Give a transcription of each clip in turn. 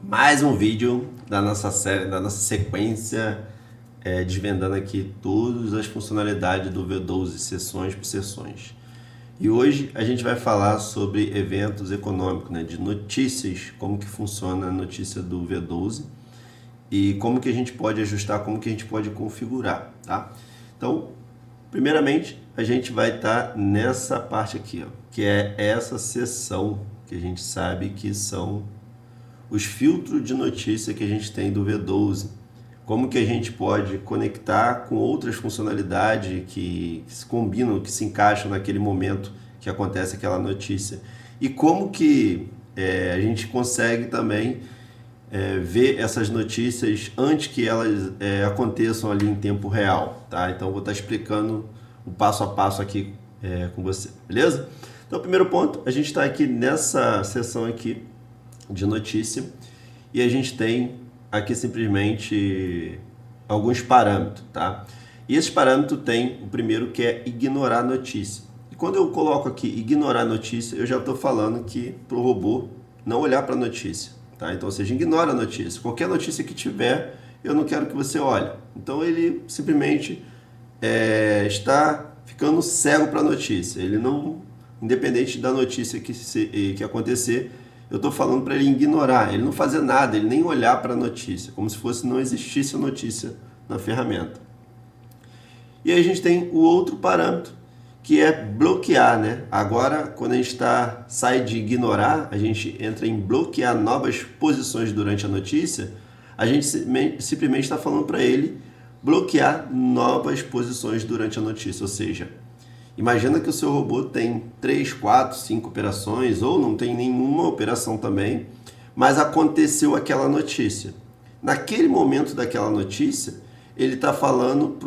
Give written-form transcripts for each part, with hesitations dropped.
Mais um vídeo da nossa série, da nossa sequência, desvendando aqui todas as funcionalidades do V12, sessões por sessões. E hoje a gente vai falar sobre eventos econômicos, né, de notícias, como que funciona a notícia do V12 e como que a gente pode ajustar, como que a gente pode configurar, tá? Então, primeiramente, a gente vai estar nessa parte aqui, ó, que é essa seção que a gente sabe que são os filtros de notícia que a gente tem do V12, como que a gente pode conectar com outras funcionalidades que se combinam, que se encaixam naquele momento que acontece aquela notícia, e como que a gente consegue também ver essas notícias antes que elas aconteçam ali em tempo real, tá? Então, eu vou estar explicando o passo a passo aqui com você, beleza? Então, primeiro ponto, a gente está aqui nessa seção aqui de notícia e a gente tem aqui simplesmente alguns parâmetros, tá? E esses parâmetros tem o primeiro que é ignorar notícia. E quando eu coloco aqui ignorar notícia, eu já estou falando que para o robô não olhar para a notícia, tá? Então, ou seja, ignora a notícia. Qualquer notícia que tiver, eu não quero que você olhe. Então, ele simplesmente está ficando cego para a notícia. Ele não, independente da notícia que acontecer, eu estou falando para ele ignorar, ele não fazer nada, ele nem olhar para a notícia, como se fosse não existisse a notícia na ferramenta. E aí a gente tem o outro parâmetro, que é bloquear, né? Agora, quando a gente sai de ignorar, a gente entra em bloquear novas posições durante a notícia, a gente simplesmente está falando para ele bloquear novas posições durante a notícia, ou seja, imagina que o seu robô tem 3, 4, 5 operações, ou não tem nenhuma operação também, mas aconteceu aquela notícia. Naquele momento daquela notícia, ele está falando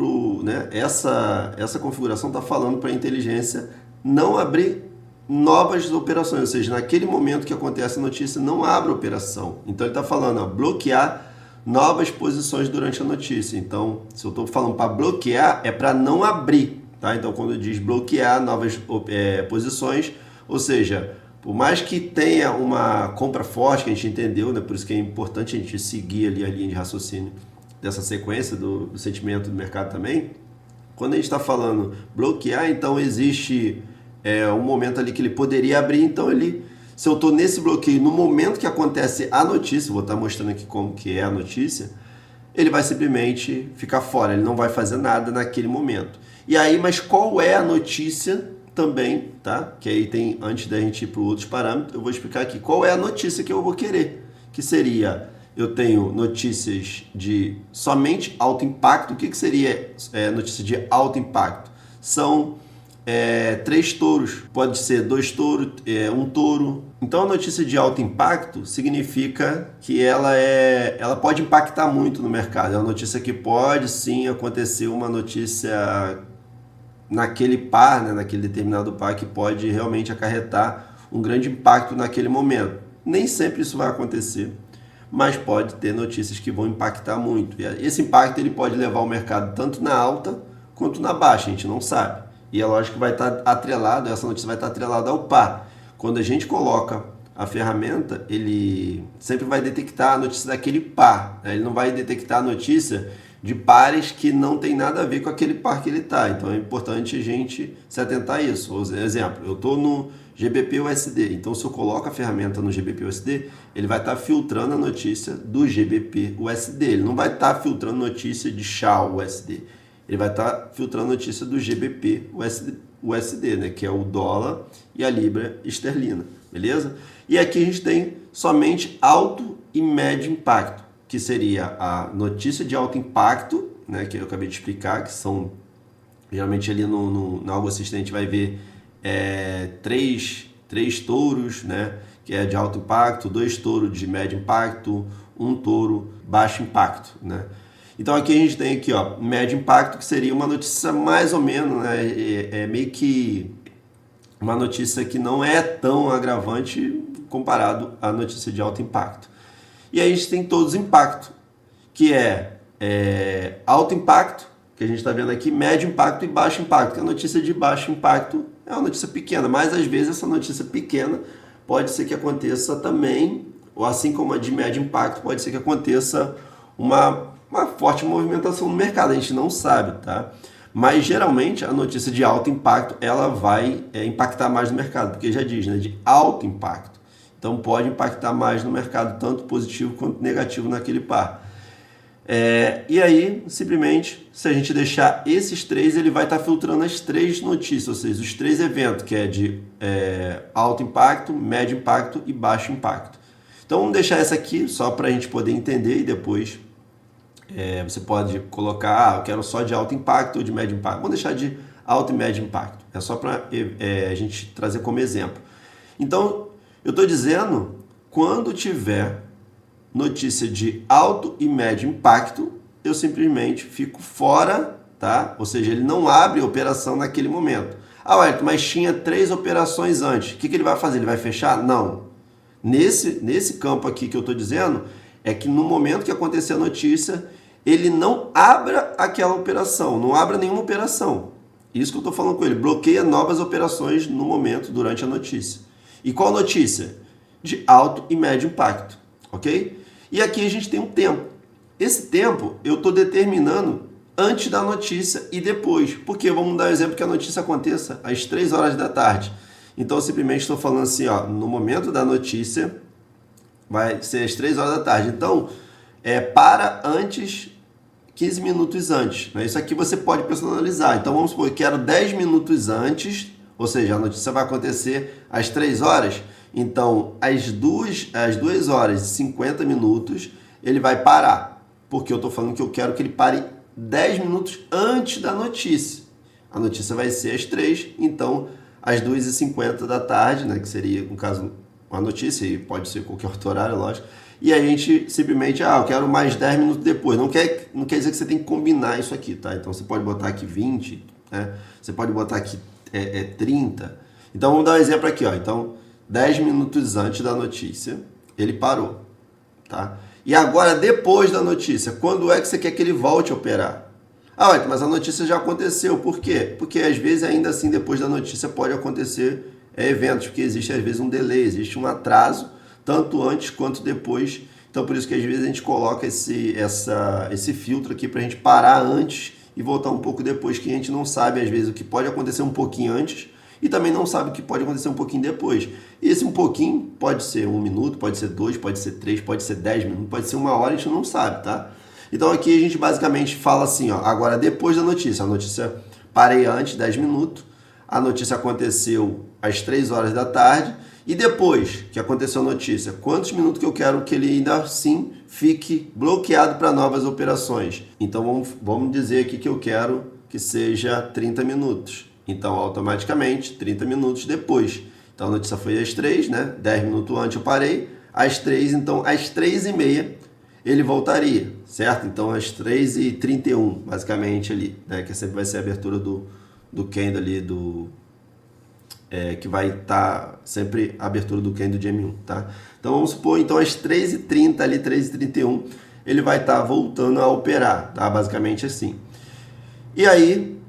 essa configuração está falando para a inteligência não abrir novas operações, ou seja, naquele momento que acontece a notícia, não abre a operação. Então, ele está falando, bloquear novas posições durante a notícia. Então, se eu estou falando para bloquear, é para não abrir. Tá? Então, quando diz bloquear novas posições, ou seja, por mais que tenha uma compra forte, que a gente entendeu, né? Por isso que é importante a gente seguir ali a linha de raciocínio dessa sequência do sentimento do mercado também, quando a gente está falando bloquear, então existe um momento ali que ele poderia abrir, então se eu estou nesse bloqueio, no momento que acontece a notícia, vou estar mostrando aqui como que é a notícia, ele vai simplesmente ficar fora, ele não vai fazer nada naquele momento. E aí, mas qual é a notícia também, tá? Que aí tem, antes da gente ir para outros parâmetros, eu vou explicar aqui qual é a notícia que eu vou querer, que seria, eu tenho notícias de somente alto impacto. O que seria notícia de alto impacto? São 3 touros, pode ser 2 touros, 1 touro. Então, a notícia de alto impacto significa que ela pode impactar muito no mercado. É uma notícia que pode sim acontecer, uma notícia naquele par, né, naquele determinado par, que pode realmente acarretar um grande impacto naquele momento. Nem sempre isso vai acontecer, mas pode ter notícias que vão impactar muito. E esse impacto ele pode levar o mercado tanto na alta quanto na baixa, a gente não sabe. E é lógico que vai estar atrelado, essa notícia vai estar atrelada ao par. Quando a gente coloca a ferramenta, ele sempre vai detectar a notícia daquele par, né? Ele não vai detectar a notícia de pares que não tem nada a ver com aquele par que ele está. Então é importante a gente se atentar a isso. Por exemplo, eu estou no GBP/USD, então se eu coloco a ferramenta no GBP/USD, ele vai estar filtrando a notícia do GBP/USD. Ele não vai estar filtrando notícia de SHA-USD. Ele vai estar filtrando notícia do GBP/USD, né, que é o dólar e a libra esterlina, beleza? E aqui a gente tem somente alto e médio impacto, que seria a notícia de alto impacto, né, que eu acabei de explicar, que são, geralmente ali no Algo Assistente vai ver 3 touros, né, que é de alto impacto, 2 touros de médio impacto, 1 touro baixo impacto, né? Então aqui a gente tem aqui, médio impacto, que seria uma notícia mais ou menos, né, meio que uma notícia que não é tão agravante comparado à notícia de alto impacto. E aí a gente tem todos os impactos, que alto impacto, que a gente está vendo aqui, médio impacto e baixo impacto, que a notícia de baixo impacto é uma notícia pequena, mas às vezes essa notícia pequena pode ser que aconteça também ou assim como a de médio impacto, pode ser que aconteça uma forte movimentação no mercado, a gente não sabe, tá? Mas geralmente a notícia de alto impacto ela vai impactar mais no mercado, porque já diz, né, de alto impacto. Então pode impactar mais no mercado, tanto positivo quanto negativo naquele par. E aí, simplesmente, se a gente deixar esses três, ele vai estar filtrando as três notícias, ou seja, os três eventos, que é de alto impacto, médio impacto e baixo impacto. Então vamos deixar essa aqui só para a gente poder entender e depois você pode colocar, eu quero só de alto impacto ou de médio impacto. Vamos deixar de alto e médio impacto. É só para a gente trazer como exemplo. Então, eu estou dizendo, quando tiver notícia de alto e médio impacto, eu simplesmente fico fora, tá? Ou seja, ele não abre a operação naquele momento. Ah, Wellington, mas tinha 3 operações antes. O que ele vai fazer? Ele vai fechar? Não. Nesse campo aqui que eu estou dizendo, é que no momento que acontecer a notícia, ele não abra aquela operação, não abra nenhuma operação. Isso que eu estou falando com ele, bloqueia novas operações no momento, durante a notícia. E qual notícia? De alto e médio impacto, ok? E aqui a gente tem um tempo. Esse tempo eu estou determinando antes da notícia e depois. Porque vamos dar um exemplo que a notícia aconteça às 3 horas da tarde. Então eu simplesmente estou falando assim, ó, no momento da notícia vai ser às 3 horas da tarde. Então, para antes, 15 minutos antes. Né? Isso aqui você pode personalizar. Então vamos supor, eu quero 10 minutos antes, ou seja, a notícia vai acontecer às 3 horas. Então, às 2 horas e 50 minutos, ele vai parar. Porque eu estou falando que eu quero que ele pare 10 minutos antes da notícia. A notícia vai ser às 3, então às 2h50 da tarde, né, que seria, no caso, uma notícia, e pode ser qualquer outro horário, lógico. E a gente simplesmente, eu quero mais 10 minutos depois. Não quer dizer que você tem que combinar isso aqui, tá? Então você pode botar aqui 20, né? Você pode botar aqui 30. Então vamos dar um exemplo aqui, ó. Então, 10 minutos antes da notícia, ele parou, tá? E agora, depois da notícia, quando é que você quer que ele volte a operar? Mas a notícia já aconteceu. Por quê? Porque às vezes, ainda assim, depois da notícia pode acontecer eventos, porque existe às vezes um delay, existe um atraso, tanto antes quanto depois. Então, por isso que às vezes a gente coloca esse filtro aqui para a gente parar antes e voltar um pouco depois, que a gente não sabe, às vezes, o que pode acontecer um pouquinho antes e também não sabe o que pode acontecer um pouquinho depois. E esse um pouquinho pode ser 1 minuto, pode ser 2, pode ser 3, pode ser 10 minutos, pode ser 1 hora, a gente não sabe, tá? Então aqui a gente basicamente fala assim, ó, agora depois da notícia, a notícia parei antes, 10 minutos, a notícia aconteceu às 3 horas da tarde, e depois que aconteceu a notícia, quantos minutos que eu quero que ele ainda assim fique bloqueado para novas operações? Então vamos dizer aqui que eu quero que seja 30 minutos. Então automaticamente 30 minutos depois. Então a notícia foi às 3, né? 10 minutos antes eu parei, às 3, então às 3h30 ele voltaria, certo? Então às 3h31 basicamente ali, né? Que sempre vai ser a abertura do candle ali que vai estar sempre a abertura do candle de M1, tá? Então vamos supor, então às 3h30 ali, 3h31, ele vai estar voltando a operar, tá? Basicamente assim. E aí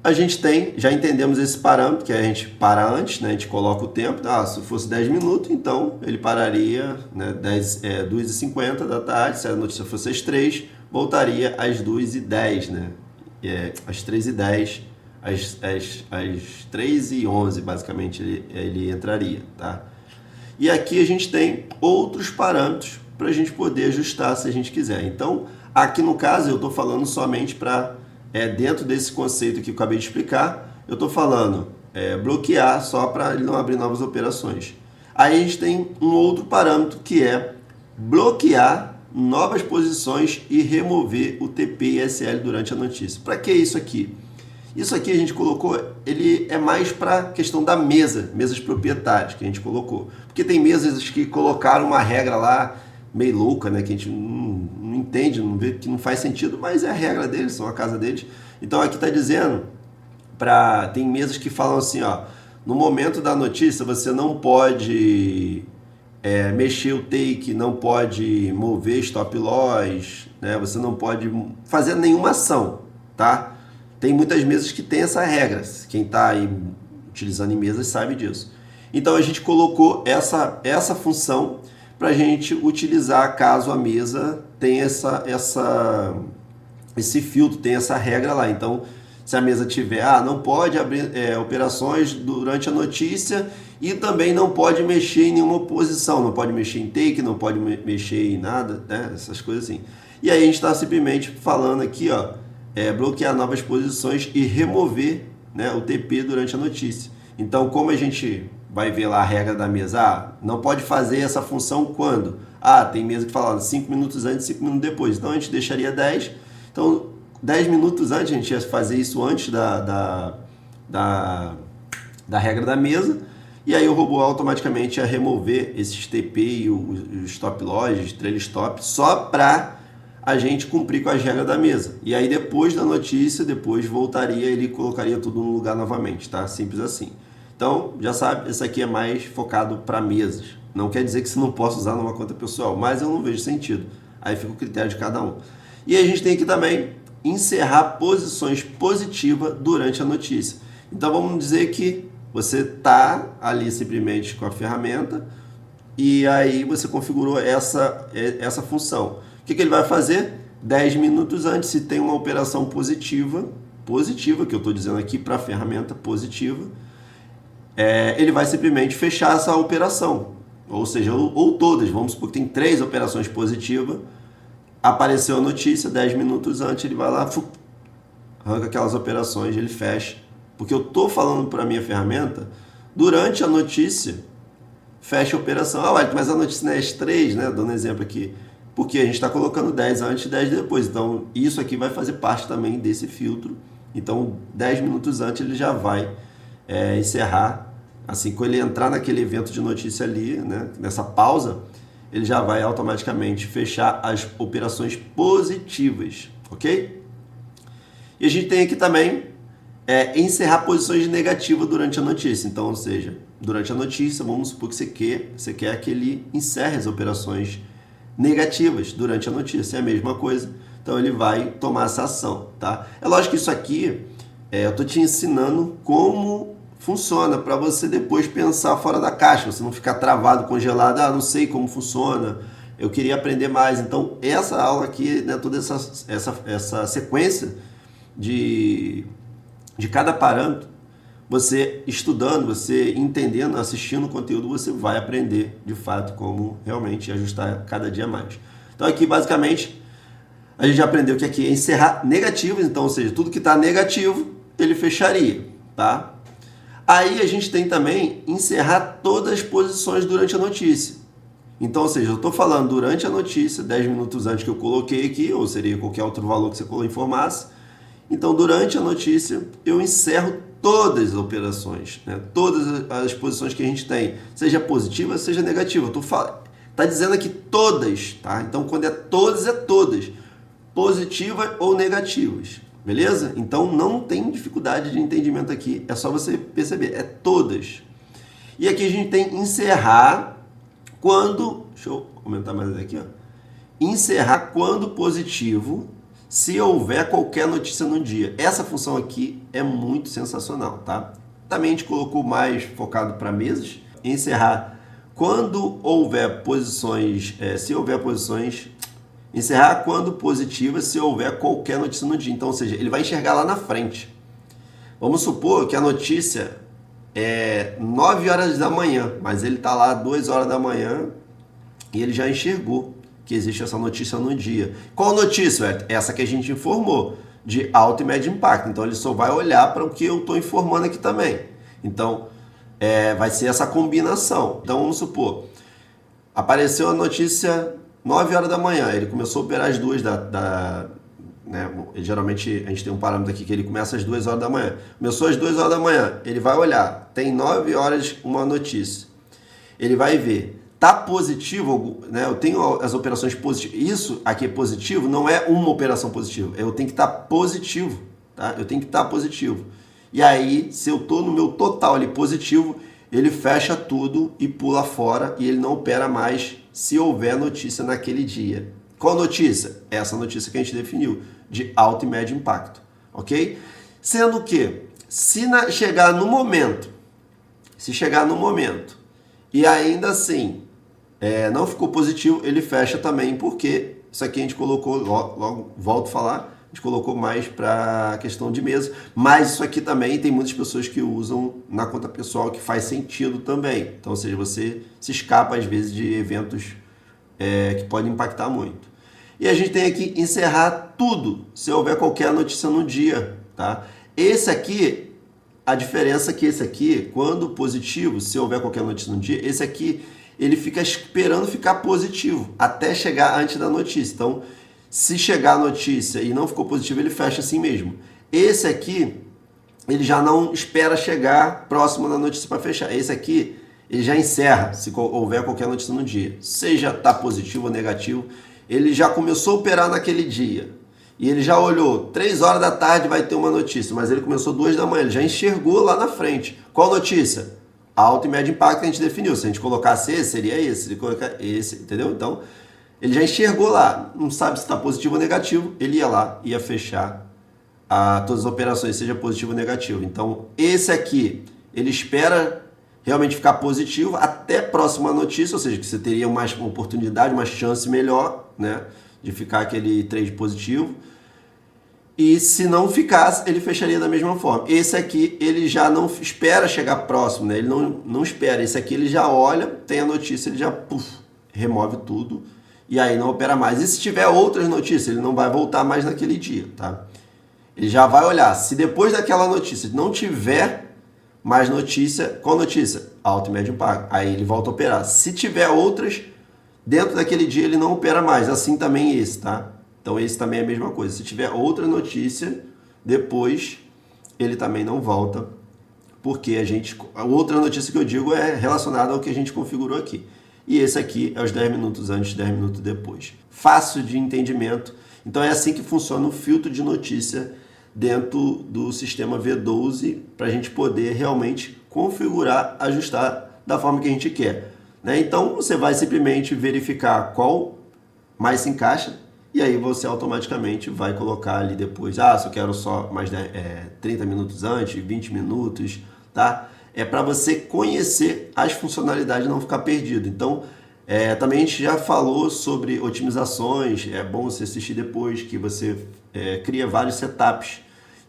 a gente já entendemos esse parâmetro, que a gente para antes, né? A gente coloca o tempo, se fosse 10 minutos, então ele pararia, né? 2h50 da tarde, se a notícia fosse às 3, voltaria às 2h10, né? Às 3h10, às 3h11, basicamente, ele entraria, tá? E aqui a gente tem outros parâmetros para a gente poder ajustar se a gente quiser. Então, aqui no caso, eu estou falando somente para, dentro desse conceito que eu acabei de explicar, eu estou falando bloquear só para ele não abrir novas operações. Aí a gente tem um outro parâmetro que é bloquear novas posições e remover o TP e SL durante a notícia. Para que isso aqui? Isso aqui a gente colocou, ele é mais para a questão da mesas proprietárias que a gente colocou. Porque tem mesas que colocaram uma regra lá meio louca, né? Que a gente não entende, não vê, que não faz sentido, mas é a regra deles, são a casa deles. Então aqui está dizendo, tem mesas que falam assim, ó, no momento da notícia você não pode mexer o take, não pode mover stop loss, né? Você não pode fazer nenhuma ação, tá? Tem muitas mesas que tem essa regra. Quem está aí utilizando em mesas sabe disso. Então a gente colocou essa função para a gente utilizar caso a mesa tenha esse filtro, tem essa regra lá. Então, se a mesa tiver, não pode abrir operações durante a notícia e também não pode mexer em nenhuma posição, não pode mexer em take, não pode mexer em nada, né? Essas coisas assim. E aí a gente está simplesmente falando aqui, bloquear novas posições e remover, né, o TP durante a notícia. Então, como a gente vai ver lá a regra da mesa, não pode fazer essa função quando? Tem mesa que fala 5 minutos antes, 5 minutos depois. Então, a gente deixaria 10. Então, 10 minutos antes, a gente ia fazer isso antes da regra da mesa. E aí o robô automaticamente ia remover esses TP e o stop loss, trail stop, só para a gente cumprir com as regras da mesa. E aí depois da notícia, depois voltaria, ele colocaria tudo no lugar novamente, tá? Simples assim. Então, já sabe, esse aqui é mais focado para mesas. Não quer dizer que você não possa usar numa conta pessoal, mas eu não vejo sentido. Aí fica o critério de cada um. E a gente tem aqui também encerrar posições positivas durante a notícia. Então, vamos dizer que você está ali simplesmente com a ferramenta e aí você configurou essa função. O que ele vai fazer? 10 minutos antes, se tem uma operação positiva, que eu estou dizendo aqui para a ferramenta positiva, ele vai simplesmente fechar essa operação. Ou seja, ou todas, vamos supor que tem 3 operações positivas, apareceu a notícia, 10 minutos antes, ele vai lá, arranca aquelas operações, ele fecha. Porque eu estou falando para a minha ferramenta, durante a notícia, fecha a operação. Mas a notícia não é às 3, né? Dando um exemplo aqui. Porque a gente está colocando 10 antes e 10 depois. Então, isso aqui vai fazer parte também desse filtro. Então, 10 minutos antes ele já vai encerrar. Assim, quando ele entrar naquele evento de notícia ali, né? Nessa pausa, ele já vai automaticamente fechar as operações positivas. Ok? E a gente tem aqui também encerrar posições negativas durante a notícia. Então, ou seja, durante a notícia, vamos supor que você quer que ele encerre as operações negativas durante a notícia. É a mesma coisa. Então, ele vai tomar essa ação. Tá? É lógico que isso aqui, eu estou te ensinando como funciona, para você depois pensar fora da caixa, você não ficar travado, congelado, não sei como funciona, eu queria aprender mais. Então, essa aula aqui, né, toda essa sequência de cada parâmetro, você estudando, você entendendo, assistindo o conteúdo, você vai aprender de fato como realmente ajustar cada dia mais. Então aqui basicamente a gente já aprendeu que aqui é encerrar negativos, então, ou seja, tudo que está negativo ele fecharia, tá? Aí a gente tem também encerrar todas as posições durante a notícia. Então, ou seja, eu estou falando durante a notícia, 10 minutos antes que eu coloquei aqui, ou seria qualquer outro valor que você informasse. Então, durante a notícia, eu encerro todas as operações, né? Todas as posições que a gente tem, seja positiva, seja negativa. Está dizendo aqui todas, tá? Então, quando é todas, positivas ou negativas, beleza? Então, não tem dificuldade de entendimento aqui, é só você perceber, é todas. E aqui a gente tem encerrar quando, deixa eu aumentar mais aqui, encerrar quando positivo, se houver qualquer notícia no dia. Essa função aqui é muito sensacional, tá? Também a gente colocou mais focado para mesas. Encerrar quando houver posições, encerrar quando positiva, se houver qualquer notícia no dia. Então, ou seja, ele vai enxergar lá na frente. Vamos supor que a notícia é 9 horas da manhã, mas ele está lá 2 horas da manhã e ele já enxergou que existe essa notícia no dia. Qual notícia, velho? Essa que a gente informou, de alto e médio impacto. Então, ele só vai olhar para o que eu estou informando aqui também. Então, vai ser essa combinação. Então, vamos supor, apareceu a notícia 9 horas da manhã, ele começou a operar às 2 né? Geralmente, a gente tem um parâmetro aqui que ele começa às 2 horas da manhã. Começou às 2 horas da manhã, ele vai olhar, tem 9 horas uma notícia. Ele vai ver, tá positivo, né? Eu tenho as operações positivas. Isso aqui é positivo, não é uma operação positiva. Eu tenho que estar positivo, tá? Eu tenho que estar positivo. E aí, se eu estou no meu total ali positivo, ele fecha tudo e pula fora e ele não opera mais se houver notícia naquele dia. Qual notícia? Essa notícia que a gente definiu, de alto e médio impacto, ok? Sendo que, se chegar no momento, e ainda assim não ficou positivo, ele fecha também, porque isso aqui a gente colocou, logo volto a falar, a gente colocou mais para a questão de mesa, mas isso aqui também tem muitas pessoas que usam na conta pessoal, que faz sentido também. Então, ou seja, você se escapa às vezes de eventos que podem impactar muito. E a gente tem aqui encerrar tudo, se houver qualquer notícia no dia, tá? Esse aqui, a diferença é que esse aqui, quando positivo, se houver qualquer notícia no dia, esse aqui, ele fica esperando ficar positivo, até chegar antes da notícia. Então, se chegar a notícia e não ficou positivo, ele fecha assim mesmo. Esse aqui, ele já não espera chegar próximo da notícia para fechar. Esse aqui, ele já encerra, se houver qualquer notícia no dia. Seja está positivo ou negativo, ele já começou a operar naquele dia. E ele já olhou, 3 horas da tarde vai ter uma notícia, mas ele começou 2 da manhã, ele já enxergou lá na frente. Qual notícia? Alto e médio impacto que a gente definiu. Se a gente colocasse esse, seria esse. Se ele colocar esse, entendeu? Então, ele já enxergou lá, não sabe se está positivo ou negativo, ele ia lá, ia fechar todas as operações, seja positivo ou negativo. Então, esse aqui, ele espera realmente ficar positivo até próxima notícia, ou seja, que você teria uma oportunidade, uma chance melhor, né, de ficar aquele trade positivo. E se não ficasse, ele fecharia da mesma forma. Esse aqui, ele já não espera chegar próximo, né? Ele não espera. Esse aqui, ele já olha, tem a notícia, ele já remove tudo e aí não opera mais. E se tiver outras notícias, ele não vai voltar mais naquele dia, tá? Ele já vai olhar. Se depois daquela notícia não tiver mais notícia, qual notícia? Alto e médio impacto. Aí ele volta a operar. Se tiver outras, dentro daquele dia ele não opera mais. Assim também esse, tá? Então esse também é a mesma coisa. Se tiver outra notícia, depois ele também não volta, porque a outra notícia que eu digo é relacionada ao que a gente configurou aqui. E esse aqui é os 10 minutos antes, 10 minutos depois. Fácil de entendimento. Então é assim que funciona o filtro de notícia dentro do sistema V12 para a gente poder realmente configurar, ajustar da forma que a gente quer, né? Então você vai simplesmente verificar qual mais se encaixa e aí você automaticamente vai colocar ali depois, se eu quero só mais 30 minutos antes, 20 minutos, tá? É para você conhecer as funcionalidades e não ficar perdido. Então, também a gente já falou sobre otimizações, é bom você assistir depois, que você cria vários setups.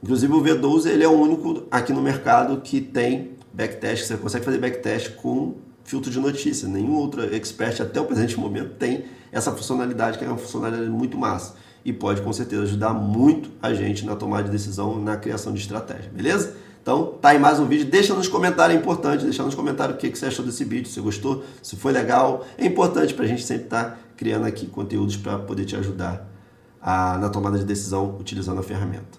Inclusive o V12 ele é o único aqui no mercado que tem backtest, você consegue fazer backtest com filtro de notícia. Nenhum outro expert até o presente momento tem essa funcionalidade, que é uma funcionalidade muito massa. E pode com certeza ajudar muito a gente na tomada de decisão, na criação de estratégia, beleza? Então, tá aí mais um vídeo. Deixa nos comentários, é importante, deixa nos comentários o que você achou desse vídeo, se gostou, se foi legal. É importante para a gente sempre estar criando aqui conteúdos para poder te ajudar na tomada de decisão utilizando a ferramenta.